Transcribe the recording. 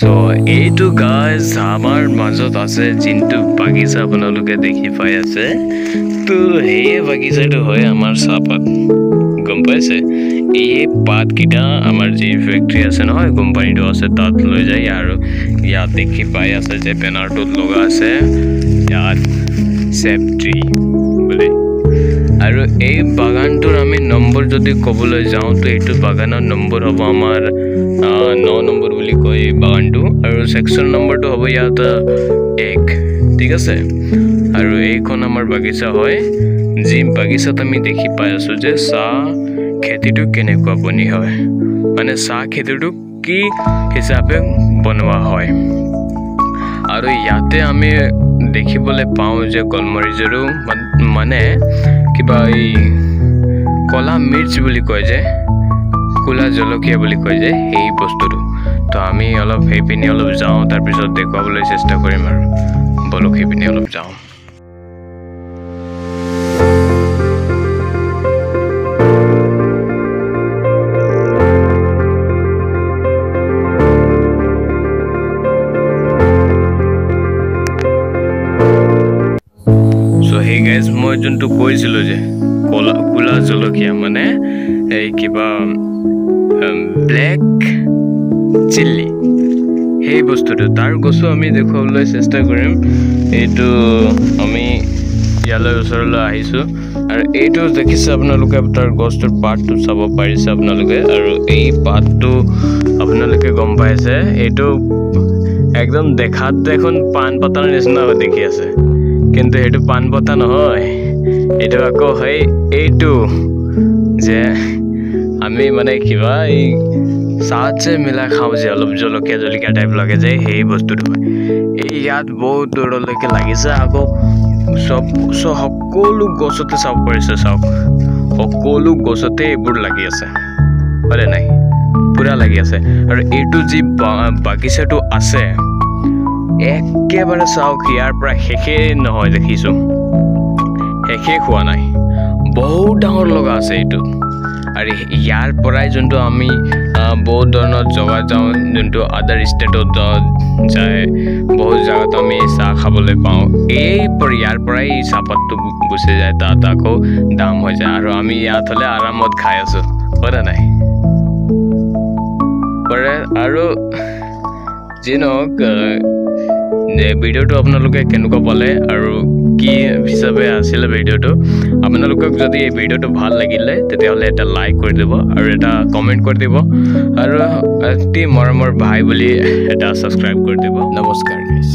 So, এইটো গাছ আমাৰ মাজত আছে যিটো বাগিচা আপোনালোকে দেখি পাই আছে তো এই বাগিচাটো হয় আমাৰ চাহপাত গম পাইছে এই পাত কিটা আমাৰ যি ফ্যাক্টৰি আছে নহয় কোম্পানীটো আছে তাত লৈ যায় আৰু ইয়াত দেখি পাই আছে যে বেনাৰটোত লগা আছে ইয়াত সেফটি বুলি আৰু এই বাগানটোৰ আমি নম্বৰ যদি কবলৈ যাওঁ তো এইটো বাগানৰ নম্বৰ হ'ব আমাৰ 9 নম্বৰ বুলি কয় বাগানটো আৰু সেকশন নম্বৰটো হ'ব ইয়াত 1 ঠিক আছে আৰু এইখন আমাৰ বাগিচা হয় যি বাগিচাত আমি দেখি পাই আছো যে চাহ খেতিটো কেনেকুৱা বনি হয় মানে চাহ খেতিটো কি হিচাপে বনোৱা হয় আৰু ইয়াতে আমি দেখিবলৈ পাওঁ যে গলমৰিজৰো মানে কিবা এই কলা মিৰ্চ বুলি কয় যে কুলা জলকীয়া বুলি কয় যে এই বস্তুটো তো আমি অলপ হেপিনি অলপ যাওঁ তাৰ পিছত দেখুৱাবলৈ চেষ্টা কৰিম আৰু বলক হেপিনি অলপ যাওঁ So hey guys মই যোনটো কৈছিলো যে কুলা জলকীয়া মানে এই কিবা ব্ল্যাক চিলি এই বস্তুটো তাৰ গছটো আমি দেখুৱাবলৈ চেষ্টা কৰিম এইটো আমি ইয়ালৈ ওচৰলৈ আহিছো আৰু এইটো দেখিছে আপোনালোকে তাৰ গছটোৰ পাতটো চাব পাৰিছে আপোনালোকে আৰু এই পাতটো আপোনালোকে গম পাইছে এইটো একদম দেখাত দেখোন পান পাতাৰ নিচিনা দেখি আছে কিন্তু এইটো পান পাতা নহয় এইটো আকৌ হয় এইটো যে আমি মানে কিবা এই সাথে মিলা খাও যে অলপ জলকীয়া টাইপ লাগে যে এই বস্তুটো এই ইয়াত বহুত দূৰলৈকে লাগিছে আকৌ সকলো গছতে চাব পাৰিছে চাওক সকলো গছতে এইবোৰ লাগি আছে হলে নাই পুৰা লাগি আছে আৰু এইটো যি বাগিচাটো আছে একেবাৰে চাওক ইয়াৰ পৰা শেষে নহয় দেখিছো শেষে হোৱা নাই বহুত ডাঙৰ লগা আছে এইটো আৰু ইয়াৰ পৰাই যোনটো আমি বহুত ধৰণৰ জগা যাওঁ যোনটো আদাৰ ষ্টেটত যায় বহুত জাগাত আমি চাহ খাবলৈ পাওঁ ইয়াৰ পৰাই চাহপাতটো গুচি যায় তাত আকৌ দাম হৈ যায় আৰু আমি ইয়াত হলে আৰামত খাই আছো হয় নাই আৰু যি নহওক ভিডিওটো আপোনালোকে কেনেকুৱা পালে আৰু কি হিচাপে আছিল ভিডিওটো আপোনালোকক যদি এই ভিডিওটো ভাল লাগিলে তেতিয়াহলে এটা লাইক কৰি দিব আৰু এটা কমেন্ট কৰি দিব আৰু অতি মৰমৰ ভাই বুলি এটা সাবস্ক্ৰাইব কৰি দিব নমস্কাৰ গাইস